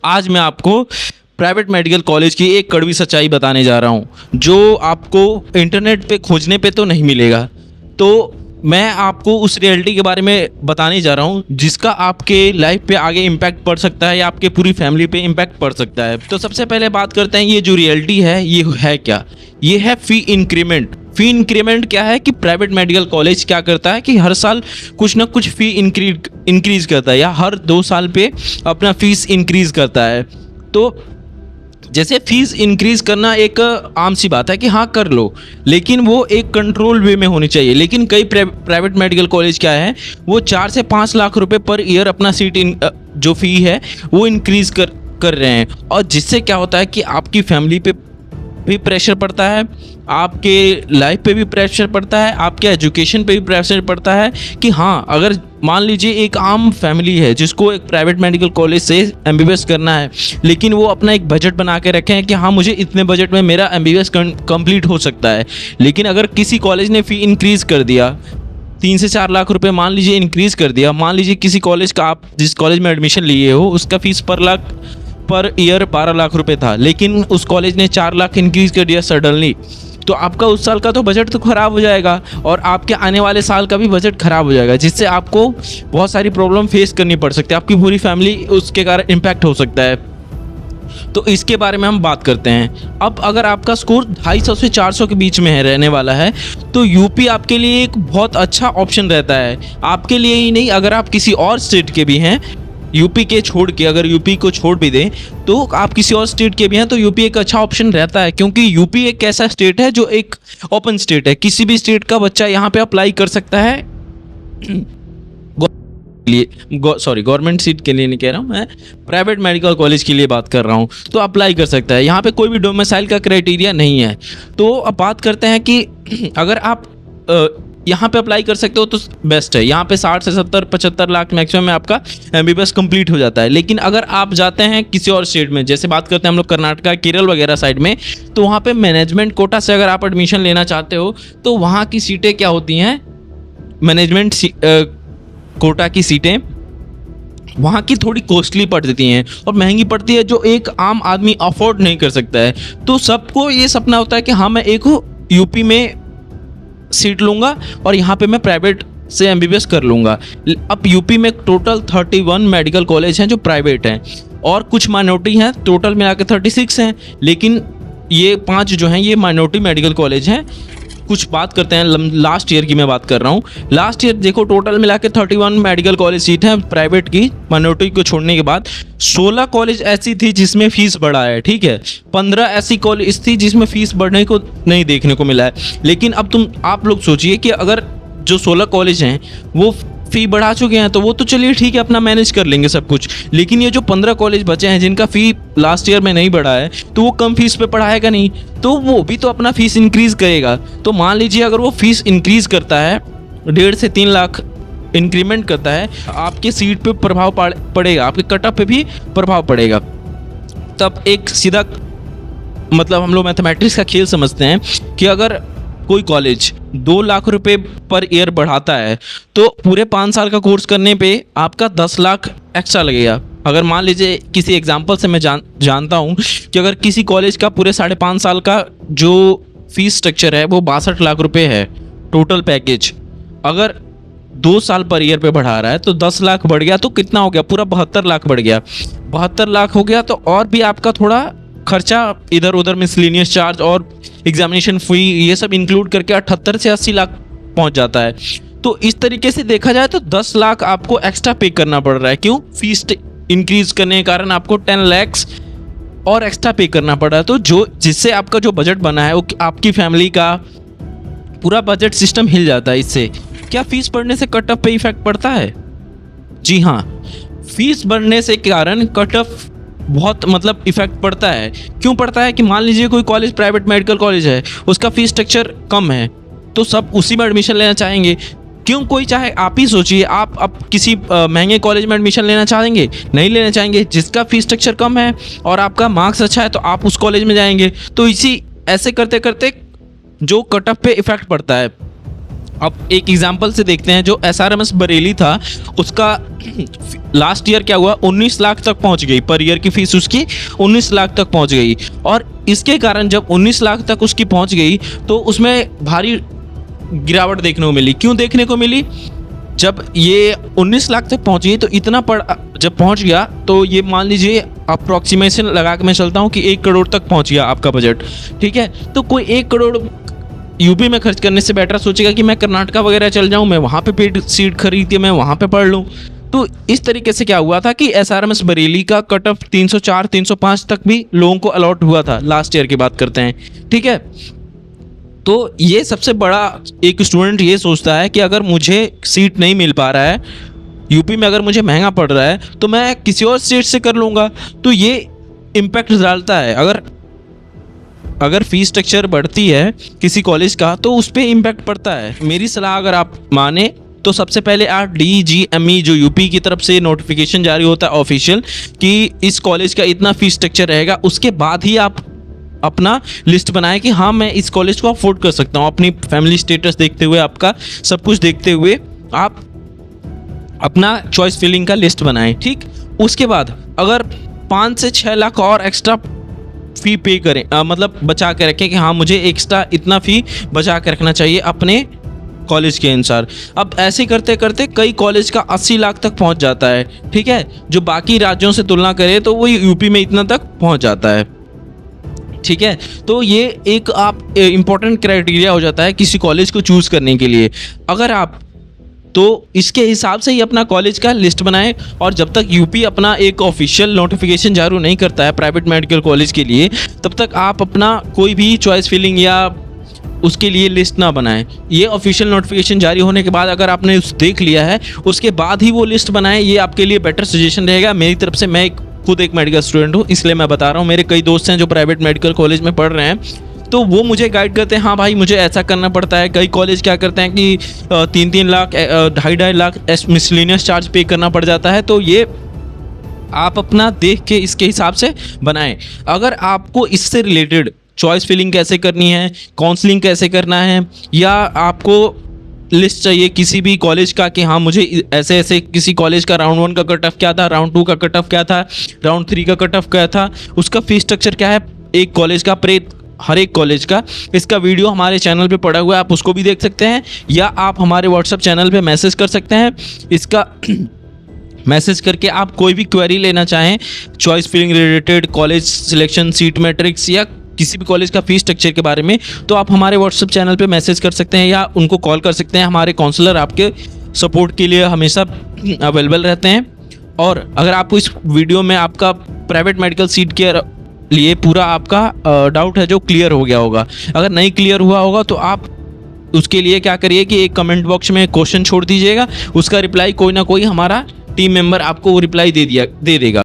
आज मैं आपको प्राइवेट मेडिकल कॉलेज की एक कड़वी सच्चाई बताने जा रहा हूँ, जो आपको इंटरनेट पे खोजने पे तो नहीं मिलेगा। तो मैं आपको उस रियलिटी के बारे में बताने जा रहा हूँ जिसका आपके लाइफ पे आगे इम्पैक्ट पड़ सकता है या आपके पूरी फैमिली पे इम्पैक्ट पड़ सकता है। तो सबसे पहले बात करते हैं, ये जो रियलिटी है ये है क्या? ये है फ़ी इंक्रीमेंट। फ़ी इंक्रीमेंट क्या है कि प्राइवेट मेडिकल कॉलेज क्या करता है कि हर साल कुछ ना कुछ फ़ी इंक्रीज करता है या हर 2 साल पे अपना फीस इंक्रीज करता है। तो जैसे फीस इंक्रीज करना एक आम सी बात है कि हाँ कर लो, लेकिन वो एक कंट्रोल वे में होनी चाहिए। लेकिन कई प्राइवेट मेडिकल कॉलेज क्या है, वो 4 से 5 लाख रुपए पर ईयर अपना जो फ़ी है वो इंक्रीज कर रहे हैं, और जिससे क्या होता है कि आपकी फैमिली पे भी प्रेशर पड़ता है, आपके लाइफ पे भी प्रेशर पड़ता है, आपके एजुकेशन पे भी प्रेशर पड़ता है। कि हाँ, अगर मान लीजिए एक आम फैमिली है जिसको एक प्राइवेट मेडिकल कॉलेज से एमबीबीएस करना है, लेकिन वो अपना एक बजट बना के रखे हैं कि हाँ मुझे इतने बजट में मेरा एमबीबीएस कंप्लीट हो सकता है। लेकिन अगर किसी कॉलेज ने फ़ी इंक्रीज़ कर दिया, 3 से 4 लाख रुपए मान लीजिए इंक्रीज़ कर दिया, मान लीजिए किसी कॉलेज का आप जिस कॉलेज में एडमिशन लिए हो उसका फ़ीस पर ईयर 12 लाख रुपए था, लेकिन उस कॉलेज ने 4 लाख इंक्रीज़ कर दिया सडनली, तो आपका उस साल का तो बजट तो ख़राब हो जाएगा और आपके आने वाले साल का भी बजट ख़राब हो जाएगा, जिससे आपको बहुत सारी प्रॉब्लम फेस करनी पड़ सकती है, आपकी पूरी फैमिली उसके कारण इम्पैक्ट हो सकता है। तो इसके बारे में हम बात करते हैं। अब अगर आपका स्कोर 250 से 400 के बीच में है रहने वाला है, तो यूपी आपके लिए एक बहुत अच्छा ऑप्शन रहता है। आपके लिए ही नहीं, अगर आप किसी और स्टेट के भी हैं, यूपी के छोड़ के, अगर यूपी को छोड़ भी दें तो आप किसी और स्टेट के भी हैं, तो यूपी एक अच्छा ऑप्शन रहता है, क्योंकि यूपी एक ऐसा स्टेट है जो एक ओपन स्टेट है। किसी भी स्टेट का बच्चा यहाँ पे अप्लाई कर सकता है। गवर्नमेंट सीट के लिए नहीं कह रहा हूँ मैं, प्राइवेट मेडिकल कॉलेज के लिए बात कर रहा हूँ, तो अप्लाई कर सकता है। यहाँ पे कोई भी डोमिसाइल का क्राइटेरिया नहीं है। तो अब बात करते हैं कि अगर आप यहाँ पे अप्लाई कर सकते हो तो बेस्ट है। यहाँ पे 60 से 70 75 लाख मैक्सिमम में आपका एमबीबीएस कंप्लीट हो जाता है। लेकिन अगर आप जाते हैं किसी और स्टेट में, जैसे बात करते हैं हम लोग कर्नाटका, केरल वगैरह साइड में, तो वहाँ पे मैनेजमेंट कोटा से अगर आप एडमिशन लेना चाहते हो तो वहाँ की सीटें क्या होती हैं, मैनेजमेंट कोटा की सीटें वहाँ की थोड़ी कॉस्टली पड़ती हैं और महंगी पड़ती है, जो एक आम आदमी अफोर्ड नहीं कर सकता है। तो सबको ये सपना होता है कि हाँ मैं एक यूपी में सीट लूँगा और यहाँ पे मैं प्राइवेट से एमबीबीएस कर लूँगा। अब यूपी में टोटल 31 मेडिकल कॉलेज हैं जो प्राइवेट हैं और कुछ माइनॉरिटी हैं, टोटल मिला के 36 हैं, लेकिन ये 5 जो हैं ये माइनॉरिटी मेडिकल कॉलेज हैं। कुछ बात करते हैं लास्ट ईयर की, मैं बात कर रहा हूँ। लास्ट ईयर देखो टोटल मिला के 31 मेडिकल कॉलेज सीट हैं प्राइवेट की, माइनॉरिटी को छोड़ने के बाद। 16 कॉलेज ऐसी थी जिसमें फीस बढ़ा है, ठीक है। 15 ऐसी कॉलेज थी जिसमें फीस बढ़ने को नहीं देखने को मिला है। लेकिन अब आप लोग सोचिए कि अगर जो 16 कॉलेज हैं वो फ़ी बढ़ा चुके हैं, तो वो तो चलिए ठीक है, अपना मैनेज कर लेंगे सब कुछ। लेकिन ये जो 15 कॉलेज बचे हैं जिनका फ़ी लास्ट ईयर में नहीं बढ़ा है, तो वो कम फीस पे पढ़ाएगा नहीं, तो वो भी तो अपना फ़ीस इंक्रीज़ करेगा। तो मान लीजिए अगर वो फीस इंक्रीज़ करता है, 1.5 से 3 लाख इंक्रीमेंट करता है, आपके सीट पे प्रभाव पड़ेगा, आपके कटऑफ पे भी प्रभाव पड़ेगा। तब एक सीधा मतलब हम लोग मैथमेटिक्स का खेल समझते हैं कि अगर कोई कॉलेज 2 लाख रुपए पर ईयर बढ़ाता है, तो पूरे 5 साल का कोर्स करने पे आपका 10 लाख एक्स्ट्रा लगेगा। अगर मान लीजिए किसी एग्जांपल से मैं जानता हूँ कि अगर किसी कॉलेज का पूरे 5.5 साल का जो फीस स्ट्रक्चर है वो 62 लाख रुपए है टोटल पैकेज, अगर 2 साल पर ईयर पे बढ़ा रहा है तो 10 लाख बढ़ गया, तो कितना हो गया, पूरा 72 लाख बढ़ गया। 72 लाख हो गया तो और भी आपका थोड़ा खर्चा इधर उधर, मिसलेनियस चार्ज और एग्जामिनेशन फी, ये सब इंक्लूड करके 78 से 80 लाख पहुंच जाता है। तो इस तरीके से देखा जाए तो 10 लाख आपको एक्स्ट्रा पे करना पड़ रहा है। क्यों? फीस इंक्रीज करने के कारण आपको 10 लाख और एक्स्ट्रा पे करना पड़ रहा है। तो जिससे आपका जो बजट बना है वो आपकी फैमिली का पूरा बजट सिस्टम हिल जाता है। इससे क्या फीस बढ़ने से कट ऑफ पे इफेक्ट पड़ता है? जी हाँ, फीस बढ़ने से कारण कट ऑफ बहुत मतलब इफेक्ट पड़ता है। क्यों पड़ता है कि मान लीजिए कोई कॉलेज प्राइवेट मेडिकल कॉलेज है, उसका फीस स्ट्रक्चर कम है, तो सब उसी में एडमिशन लेना चाहेंगे। क्यों कोई चाहे? आप ही सोचिए, आप किसी महंगे कॉलेज में एडमिशन लेना चाहेंगे? नहीं लेना चाहेंगे। जिसका फीस स्ट्रक्चर कम है और आपका मार्क्स अच्छा है तो आप उस कॉलेज में जाएंगे। तो ऐसे करते करते जो कट ऑफ पे इफेक्ट पड़ता है। अब एक एग्जांपल से देखते हैं, जो एसआरएमएस बरेली था उसका लास्ट ईयर क्या हुआ, 19 लाख तक पहुंच गई, पर ईयर की फीस उसकी 19 लाख तक पहुंच गई। और इसके कारण जब 19 लाख तक उसकी पहुंच गई तो उसमें भारी गिरावट देखने को मिली। क्यों देखने को मिली? जब ये 19 लाख तक पहुंच गई तो इतना जब पहुंच गया तो ये मान लीजिए अप्रॉक्सीमेशन लगा के मैं चलता हूँ कि 1 करोड़ तक पहुंच गया आपका बजट, ठीक है। तो कोई 1 करोड़ यूपी में खर्च करने से बेटर सोचेगा कि मैं कर्नाटका वगैरह चल जाऊं, मैं वहाँ पे पेड सीट खरीद के मैं वहाँ पे पढ़ लूँ। तो इस तरीके से क्या हुआ था कि एसआरएमएस बरेली का कट ऑफ 304 305 तक भी लोगों को अलॉट हुआ था। लास्ट ईयर की बात करते हैं, ठीक है। तो ये सबसे बड़ा एक स्टूडेंट ये सोचता है कि अगर मुझे सीट नहीं मिल पा रहा है यूपी में, अगर मुझे महंगा पड़ रहा है तो मैं किसी और स्टेट से कर लूँगा। तो ये इम्पैक्ट डालता है। अगर फीस स्ट्रक्चर बढ़ती है किसी कॉलेज का तो उस पर इम्पैक्ट पड़ता है। मेरी सलाह अगर आप माने तो सबसे पहले आप DGME जो यूपी की तरफ से नोटिफिकेशन जारी होता है ऑफिशियल कि इस कॉलेज का इतना फीस स्ट्रक्चर रहेगा, उसके बाद ही आप अपना लिस्ट बनाएं कि हाँ मैं इस कॉलेज को अफोर्ड कर सकता हूँ। अपनी फैमिली स्टेटस देखते हुए, आपका सब कुछ देखते हुए आप अपना चॉइस फिलिंग का लिस्ट बनाएं, ठीक। उसके बाद अगर 5 से 6 लाख और एक्स्ट्रा फ़ी पे करें, मतलब बचा के रखें कि हाँ मुझे एक्स्ट्रा इतना फ़ी बचा के रखना चाहिए अपने कॉलेज के अनुसार। अब ऐसे करते करते कई कॉलेज का 80 लाख तक पहुंच जाता है, ठीक है। जो बाकी राज्यों से तुलना करें तो वो यूपी में इतना तक पहुंच जाता है, ठीक है। तो ये एक आप इम्पोर्टेंट क्राइटेरिया हो जाता है किसी कॉलेज को चूज़ करने के लिए। अगर आप तो इसके हिसाब से ही अपना कॉलेज का लिस्ट बनाएं। और जब तक यूपी अपना एक ऑफिशियल नोटिफिकेशन जारी नहीं करता है प्राइवेट मेडिकल कॉलेज के लिए, तब तक आप अपना कोई भी चॉइस फिलिंग या उसके लिए लिस्ट ना बनाएं। ये ऑफिशियल नोटिफिकेशन जारी होने के बाद अगर आपने देख लिया है उसके बाद ही वो लिस्ट बनाएं, ये आपके लिए बेटर सजेशन रहेगा। मेरी तरफ से, मैं खुद एक मेडिकल स्टूडेंट हूँ इसलिए मैं बता रहा हूँ। मेरे कई दोस्त हैं जो प्राइवेट मेडिकल कॉलेज में पढ़ रहे हैं, तो वो मुझे गाइड करते हैं, हाँ भाई मुझे ऐसा करना पड़ता है। कई कॉलेज क्या करते हैं कि 3-3 लाख 2.5 लाख मिसलेनियस चार्ज पे करना पड़ जाता है। तो ये आप अपना देख के इसके हिसाब से बनाएं। अगर आपको इससे रिलेटेड चॉइस फिलिंग कैसे करनी है, काउंसलिंग कैसे करना है, या आपको लिस्ट चाहिए किसी भी कॉलेज का कि हाँ मुझे ऐसे ऐसे किसी कॉलेज का राउंड 1 का कट ऑफ क्या था, राउंड 2 का कट ऑफ क्या था, राउंड 3 का कट ऑफ क्या था, उसका फीस स्ट्रक्चर क्या है एक कॉलेज का, हर एक कॉलेज का, इसका वीडियो हमारे चैनल पे पड़ा हुआ है, आप उसको भी देख सकते हैं। या आप हमारे व्हाट्सएप चैनल पे मैसेज कर सकते हैं। इसका मैसेज करके आप कोई भी क्वेरी लेना चाहें choice filling related, college selection, seat matrix या किसी भी कॉलेज का फीस स्ट्रक्चर के बारे में, तो आप हमारे व्हाट्सएप चैनल पे मैसेज कर सकते हैं या उनको कॉल कर सकते हैं। हमारे काउंसलर आपके सपोर्ट के लिए हमेशा अवेलेबल रहते हैं। और अगर आपको इस वीडियो में आपका प्राइवेट मेडिकल सीट के लिए पूरा आपका डाउट है जो क्लियर हो गया होगा, अगर नहीं क्लियर हुआ होगा तो आप उसके लिए क्या करिए कि एक कमेंट बॉक्स में क्वेश्चन छोड़ दीजिएगा, उसका रिप्लाई कोई ना कोई हमारा टीम मेंबर आपको वो रिप्लाई दे देगा।